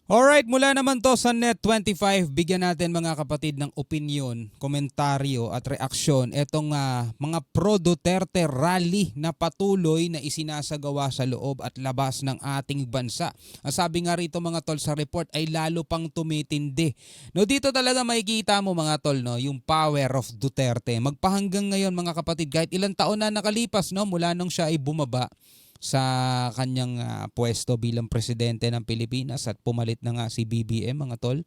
Alright, mula naman to sa Net25, bigyan natin mga kapatid ng opinyon, komentaryo at reaksyon etong mga pro-Duterte rally na patuloy na isinasagawa sa loob at labas ng ating bansa. Ang sabi nga rito mga tol sa report ay lalo pang tumitindi. No, dito talaga makikita mo mga tol, no, yung power of Duterte. Magpahanggang ngayon mga kapatid, kahit ilang taon na nakalipas, no, mula nung siya ay bumaba sa kanyang pwesto bilang presidente ng Pilipinas at pumalit na nga si BBM mga tol,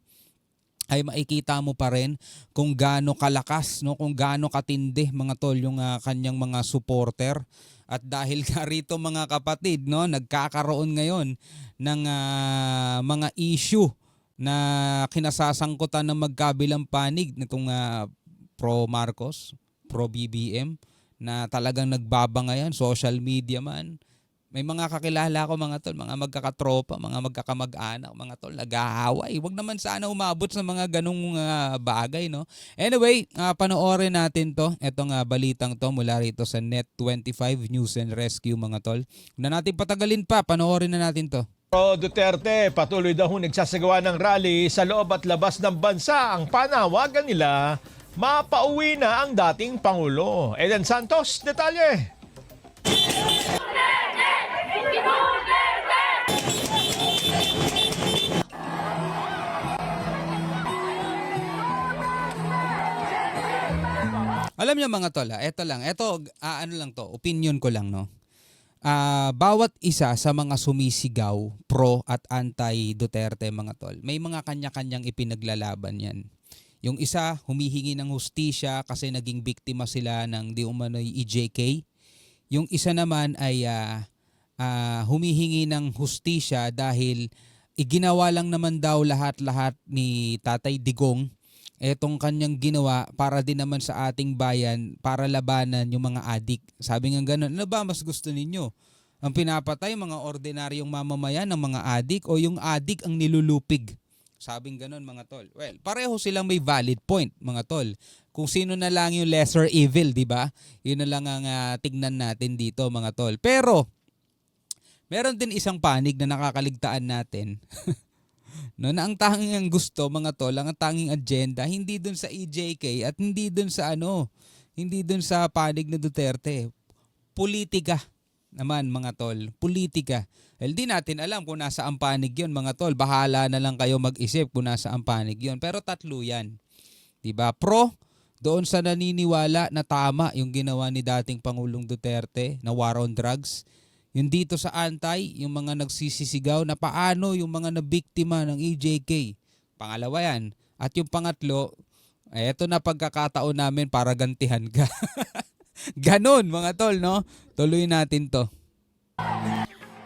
ay makikita mo pa rin kung gaano kalakas, no, kung gaano katindi mga tol yung kanyang mga supporter. At dahil nga rito mga kapatid, no, nagkakaroon ngayon ng mga issue na kinasasangkutan ng magkabilang panig nitong pro Marcos, pro BBM, na talagang nagbabangayan, social media man. May mga kakilala ko mga tol, mga magkakatropa, mga magkakamag-anak, mga tol, nag-aaway. Huwag naman sana umabot sa mga ganung bagay, no? Anyway, panoorin natin to. Etong balitang to mula rito sa Net25 News and Rescue mga tol. Huwag na natin patagalin pa, panoorin na natin to. Pro Duterte patuloy daw nagsasagawa ng rally sa loob at labas ng bansa. Ang panawagan nila, mapauwi na ang dating Pangulo. Eden Santos, detalye. Alam niyo mga tol, eto lang, ano lang to, opinion ko lang, no. Bawat isa sa mga sumisigaw pro at anti Duterte mga tol, may mga kanya-kanyang ipinaglalaban yan. Yung isa humihingi ng hustisya kasi naging biktima sila ng di umano'y EJK. Yung isa naman ay humihingi ng hustisya dahil iginawa lang naman daw lahat-lahat ni Tatay Digong etong kanyang ginawa para din naman sa ating bayan, para labanan yung mga adik. Sabi nga gano'n, ano ba mas gusto ninyo? Ang pinapatay mga ordinaryong mamamayan ng mga adik o yung adik ang nilulupig? Sabing gano'n mga tol. Well, pareho silang may valid point mga tol. Kung sino na lang yung lesser evil, di ba? Yun na lang ang tignan natin dito mga tol. Pero, meron din isang panig na nakakaligtaan natin. No, na ang tanging ang gusto mga tol, ang tanging agenda hindi dun sa EJK at hindi dun sa hindi dun sa panig na Duterte. Politika naman mga tol, politika. Hindi natin alam kung nasa ang panig 'yon mga tol. Bahala na lang kayo mag-isip kung nasa ang panig 'yon. Pero tatlo 'yan. 'Di ba? Pro doon sa naniniwala na tama yung ginawa ni dating Pangulong Duterte na war on drugs. Yung dito sa anti, yung mga nagsisisigaw na paano yung mga nabiktima ng EJK. Pangalawa yan. At yung pangatlo, eto na pagkakataon namin para gantihan ka. Ganon mga tol, no? Tuloy natin to.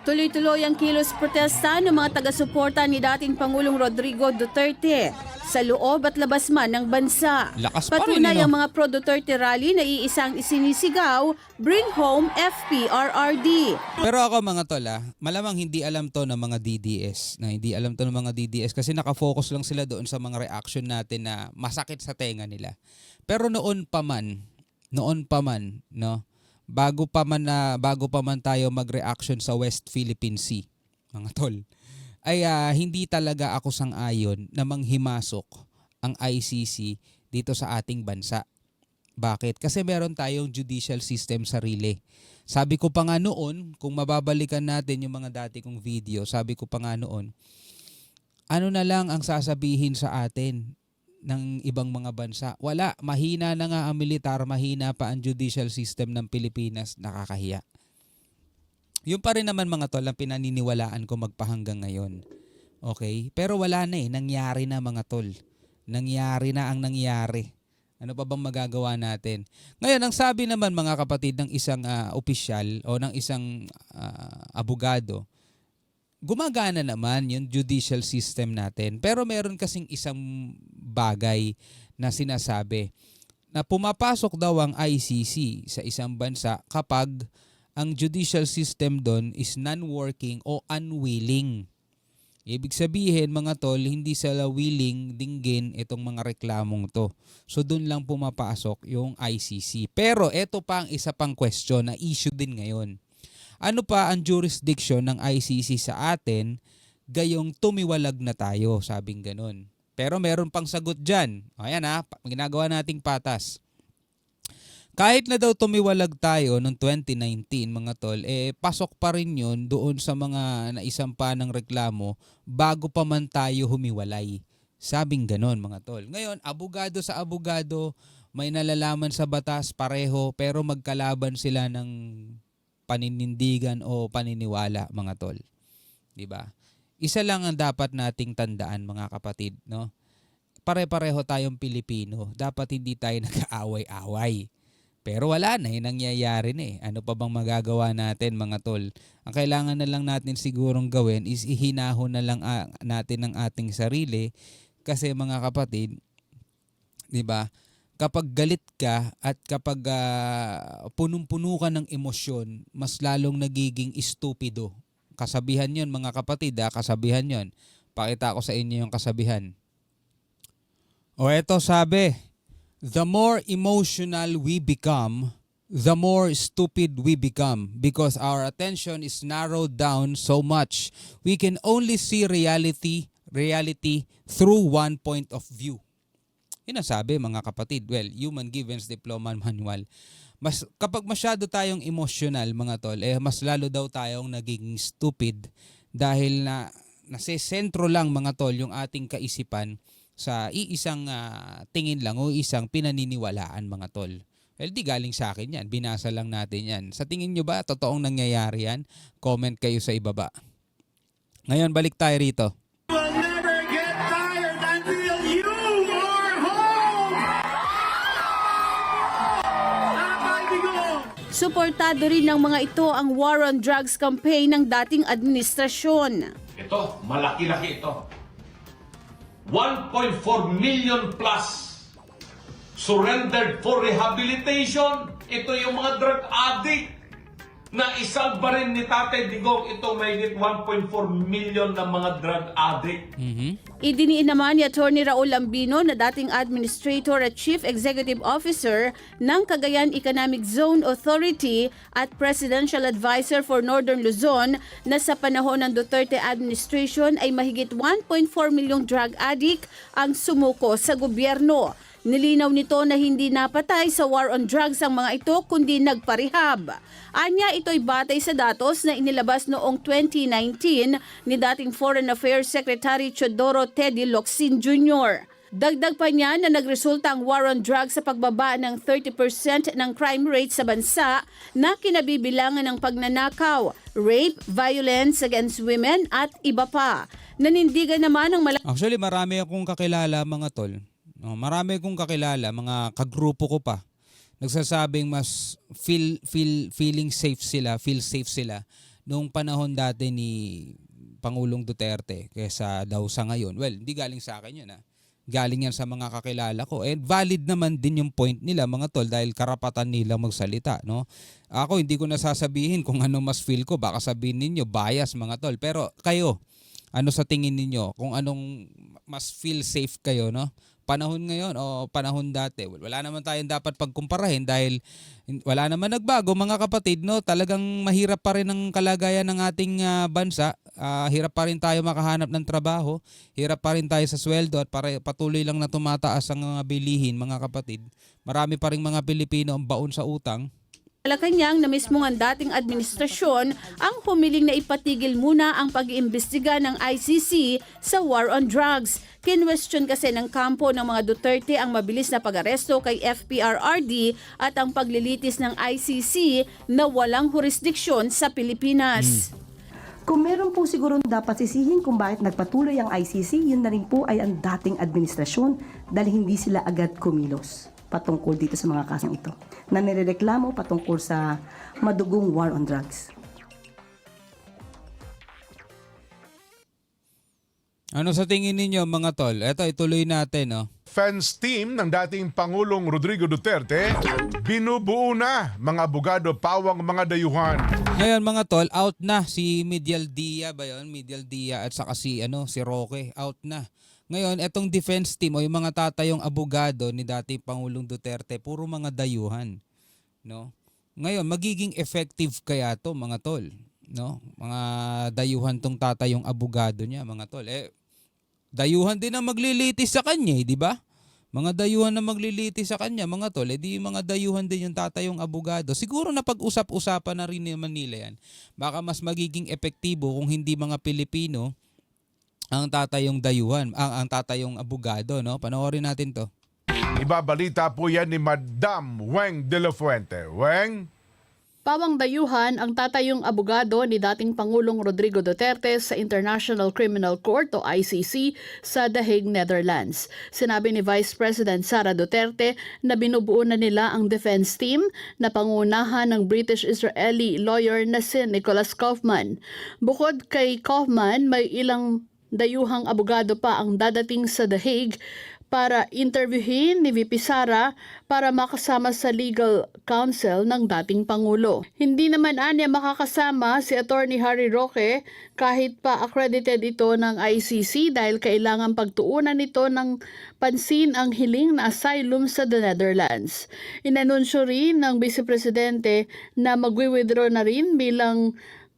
Tuloy-tuloy ang kilos protesta ng mga taga-suporta ni dating Pangulong Rodrigo Duterte sa loob at labas man ng bansa. Lakas pa rin, Patunay no? ang mga pro-Duterte rally na iisang isinisigaw, Bring Home FPRRD. Pero ako mga tol, malamang hindi alam to ng mga DDS. Hindi alam to ng mga DDS kasi nakafocus lang sila doon sa mga reaction natin na masakit sa tenga nila. Pero noon pa man, no? Bago pa man tayo mag-reaction sa West Philippine Sea, mga tol, ay hindi talaga ako sang-ayon na manghimasok ang ICC dito sa ating bansa. Bakit? Kasi meron tayong judicial system sarili. Sabi ko pa nga noon, kung mababalikan natin yung mga dati kong video, sabi ko pa nga noon, ano na lang ang sasabihin sa atin ng ibang mga bansa? Wala, mahina na nga ang militar, mahina pa ang judicial system ng Pilipinas, nakakahiya. Yung pa rin naman mga tol ang pinaniniwalaan ko magpahanggang ngayon. Okay? Pero wala na nangyari na mga tol. Nangyari na ang nangyari. Ano pa bang magagawa natin? Ngayon, ang sabi naman mga kapatid ng isang opisyal o ng isang abogado, gumagana naman yung judicial system natin. Pero meron kasing isang bagay na sinasabi na pumapasok daw ang ICC sa isang bansa kapag ang judicial system doon is non-working o unwilling. Ibig sabihin mga tol, hindi sila willing dinggin itong mga reklamong to. So doon lang pumapasok yung ICC. Pero ito pa ang isa pang question na issue din ngayon. Ano pa ang jurisdiction ng ICC sa atin gayong tumiwalag na tayo, sabing ganun. Pero meron pang sagot dyan. Ayan ginagawa nating patas. Kahit na daw tumiwalag tayo noong 2019 mga tol, pasok pa rin yun doon sa mga naisampa ng reklamo bago pa man tayo humiwalay. Sabing ganon mga tol. Ngayon, abogado sa abogado, may nalalaman sa batas pareho pero magkalaban sila ng paninindigan o paniniwala mga tol. 'Di ba? Isa lang ang dapat nating tandaan mga kapatid, no? Pare-pareho tayong Pilipino. Dapat hindi tayo nag-aaway-away. Pero wala na, nangyayari na eh. Ano pa bang magagawa natin mga tol? Ang kailangan na lang natin sigurong gawin is ihinahon na lang natin ang ating sarili. Kasi mga kapatid, 'di ba? Kapag galit ka at kapag punong-puno ka ng emosyon, mas lalong nagiging estupido. Kasabihan 'yon mga kapatid, kasabihan 'yon. Pakita ko sa inyo yung kasabihan. O eto sabi, the more emotional we become, the more stupid we become because our attention is narrowed down so much. We can only see reality through one point of view. Yun ang sabi mga kapatid. Well, Human Givens Diploma Manual. Kapag masyado tayong emotional mga tol, mas lalo daw tayong nagiging stupid dahil nasesentro lang mga tol yung ating kaisipan sa iisang tingin lang o isang pinaniniwalaan mga tol. Well, di galing sa akin yan. Binasa lang natin yan. Sa tingin nyo ba, totoong nangyayari yan? Comment kayo sa ibaba. Ngayon, balik tayo rito. Will never get tired until you are home! Suportado rin ng mga ito ang War on Drugs campaign ng dating administrasyon. Ito, malaki-laki ito. 1.4 million plus surrendered for rehabilitation. Ito yung mga drug addict na isalba rin ni Tatay Digong. Ito may 1.4 million na mga drug addict. Idiniin naman ni Atty. Raul Lambino na dating Administrator at Chief Executive Officer ng Cagayan Economic Zone Authority at Presidential Advisor for Northern Luzon na sa panahon ng Duterte administration ay mahigit 1.4 milyong drug addict ang sumuko sa gobyerno. Nilinaw nito na hindi napatay sa war on drugs ang mga ito kundi nagparehab. Anya ito'y batay sa datos na inilabas noong 2019 ni dating Foreign Affairs Secretary Teodoro Teddy Locsin Jr. Dagdag pa niya na nagresulta ang war on drugs sa pagbaba ng 30% ng crime rate sa bansa na kinabibilangan ng pagnanakaw, rape, violence against women at iba pa. Nanindigan naman ng Actually, marami akong kakilala mga tol. No, marami akong kakilala, mga kagrupo ko pa. Nagsasabing mas feel safe sila noong panahon dati ni Pangulong Duterte kaysa daw sa ngayon. Well, hindi galing sa akin yun. Galing yan sa mga kakilala ko. And valid naman din yung point nila mga tol dahil karapatan nila magsalita. No? Ako hindi ko nasasabihin kung ano mas feel ko. Baka sabihin ninyo bias mga tol. Pero kayo, ano sa tingin ninyo? Kung anong mas feel safe kayo, no? Panahon ngayon o panahon dati. Wala naman tayong dapat pagkumparahin dahil wala naman nagbago mga kapatid, no? Talagang mahirap pa rin ang kalagayan ng ating bansa. Hirap pa rin tayo makahanap ng trabaho. Hirap pa rin tayo sa sweldo at patuloy lang na tumataas ang mga bilihin mga kapatid. Marami pa rin mga Pilipino ang baon sa utang. Malacanang na mismo ang dating administrasyon ang humiling na ipatigil muna ang pag-iimbestiga ng ICC sa war on drugs. Kinwestiyon kasi ng kampo ng mga Duterte ang mabilis na pag-aresto kay FPRRD at ang paglilitis ng ICC na walang jurisdiksyon sa Pilipinas. Kung meron po siguro dapat sisihin kung bakit nagpatuloy ang ICC, yun na rin po ay ang dating administrasyon dahil hindi sila agad kumilos patungkol dito sa mga kasong ito na nirereklamo patungkol sa madugong war on drugs. Ano sa tingin ninyo mga tol? Eto, ituloy natin. No? Defense team ng dating Pangulong Rodrigo Duterte, binubuo na mga abogado pawang mga dayuhan. Ngayon mga tol, out na si Medial Dia ba yun? Medial Dia at saka si Roque, out na. Ngayon, etong defense team o yung mga tatayong abogado ni dating Pangulong Duterte, puro mga dayuhan. No? Ngayon, magiging effective kaya to mga tol? no? Mga dayuhan tong tatay yung abogado niya, mga tol. Dayuhan din ang maglilitis sa kanya, di ba? Mga dayuhan na maglilitis sa kanya, mga tol, di mga dayuhan din yung tatay yung abogado. Siguro na pag-usap-usapan na rin naman nila yan. Baka mas magiging epektibo kung hindi mga Pilipino ang tatay yung dayuhan, ang tatay yung abogado, no? Panoorin natin to. Ibabalita po yan ni Madam Weng de la Fuente. Weng? Pawang dayuhan ang tatayong abogado ni dating Pangulong Rodrigo Duterte sa International Criminal Court o ICC sa The Hague, Netherlands. Sinabi ni Vice President Sara Duterte na binubuo na nila ang defense team na pangunahan ng British-Israeli lawyer na si Nicholas Kaufman. Bukod kay Kaufman, may ilang dayuhang abogado pa ang dadating sa The Hague para interviewin ni VP Sara para makasama sa legal counsel ng dating Pangulo. Hindi naman anya makakasama si Attorney Harry Roque kahit pa accredited ito ng ICC dahil kailangan pagtuunan nito ng pansin ang hiling na asylum sa the Netherlands. Inanunsyo rin ng Vice Presidente na magwi-withdraw na rin bilang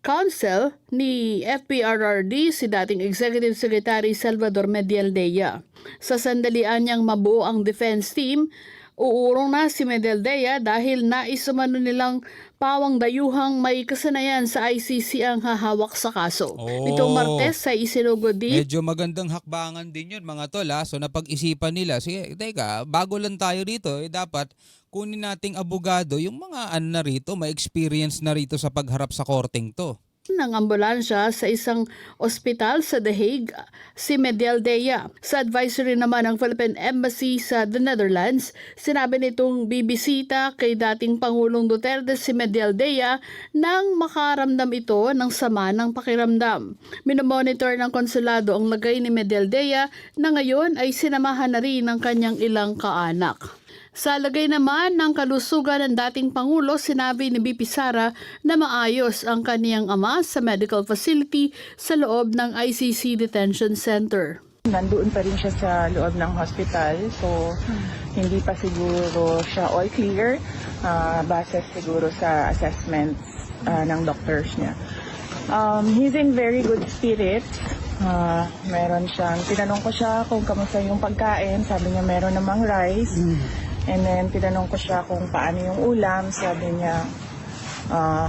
counsel ni FPRRD si dating Executive Secretary Salvador Medialdea. Sa sandalian niyang mabuo ang defense team, uurong na si Medialdea dahil naisumano nilang pawang dayuhang may kasanayan sa ICC ang hahawak sa kaso. Itong Martes sa isinugod din. Medyo magandang hakbangan din yun, mga tol. So napag-isipan nila, sige, teka, bago lang tayo rito, dapat kunin nating abogado yung mga na rito, may experience na rito sa pagharap sa korteng to. Ng ambulansya sa isang ospital sa The Hague, si Medialdea. Sa advisory naman ng Philippine Embassy sa the Netherlands, sinabi nitong bibisita kay dating Pangulong Duterte si Medialdea nang makaramdam ito ng sama ng pakiramdam. Minomonitor ng konsulado ang lagay ni Medialdea na ngayon ay sinamahan na rin ng kanyang ilang kaanak. Sa lagay naman ng kalusugan ng dating Pangulo, sinabi ni BP Sara na maayos ang kaniyang ama sa medical facility sa loob ng ICC Detention Center. Nandoon pa rin siya sa loob ng hospital, so hindi pa siguro siya all clear base siguro sa assessment ng doctors niya. He's in very good spirits. Meron siyang, tinanong ko siya kung kamusta yung pagkain, sabi niya meron namang rice. And then tinanong ko siya kung paano yung ulam, sabi niya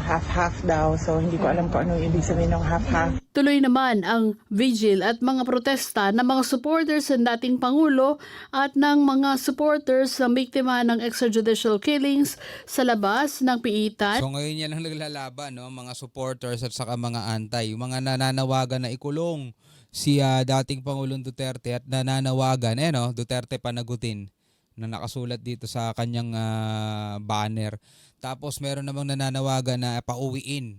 half-half daw. So hindi ko alam kung ano yung ibig sabihin ng half-half. Tuloy naman ang vigil at mga protesta ng mga supporters ng dating Pangulo at ng mga supporters ng biktima ng extrajudicial killings sa labas ng piitan. So ngayon yan ang naglalaban, no? Mga supporters at saka mga antay. Yung mga nananawagan na ikulong si dating Pangulong Duterte at nananawagan, Duterte panagutin, na nakasulat dito sa kanyang banner. Tapos meron namang nananawagan na pauwiin,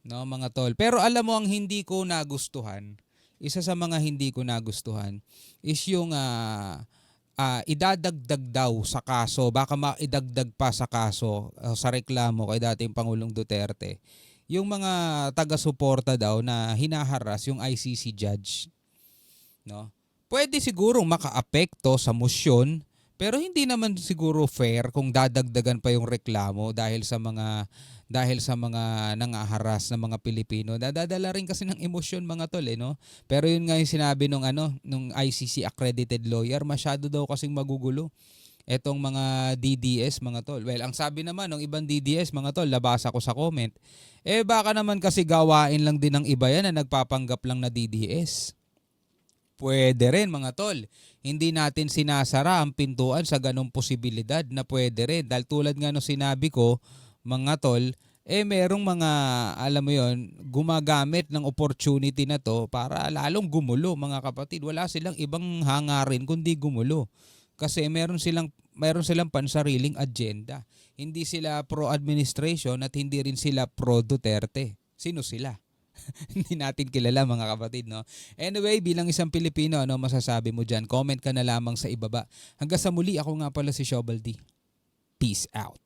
no, mga tol. Pero alam mo ang hindi ko nagustuhan, isa sa mga hindi ko nagustuhan is yung idadagdag daw sa kaso, baka maidagdag pa sa kaso sa reklamo kay dating Pangulong Duterte. Yung mga taga-suporta daw na hinaharas yung ICC judge, no? Pwede sigurong makaapekto sa motion. Pero hindi naman siguro fair kung dadagdagan pa yung reklamo dahil sa mga nangaharas na mga Pilipino. Dadala rin kasi ng emosyon, mga tol, no? Pero yun nga yung sinabi nung ICC accredited lawyer, masyado daw kasing magugulo etong mga DDS, mga tol. Well, ang sabi naman ng ibang DDS, mga tol, labasa ko sa comment, baka naman kasi gawain lang din ng iba yan na nagpapanggap lang na DDS. Pwede rin, mga tol. Hindi natin sinasara ang pintuan sa ganong posibilidad na pwede rin. Dahil tulad nga nung sinabi ko, mga tol, merong mga, alam mo yon, gumagamit ng opportunity na to para lalong gumulo, mga kapatid. Wala silang ibang hangarin kundi gumulo. Kasi meron silang pansariling agenda. Hindi sila pro-administration at hindi rin sila pro-Duterte. Sino sila? Hindi natin kilala, mga kapatid, no? Anyway, bilang isang Pilipino, ano masasabi mo dyan? Comment ka na lamang sa ibaba. Hanggang sa muli, ako nga pala si Shobaldi. Peace out.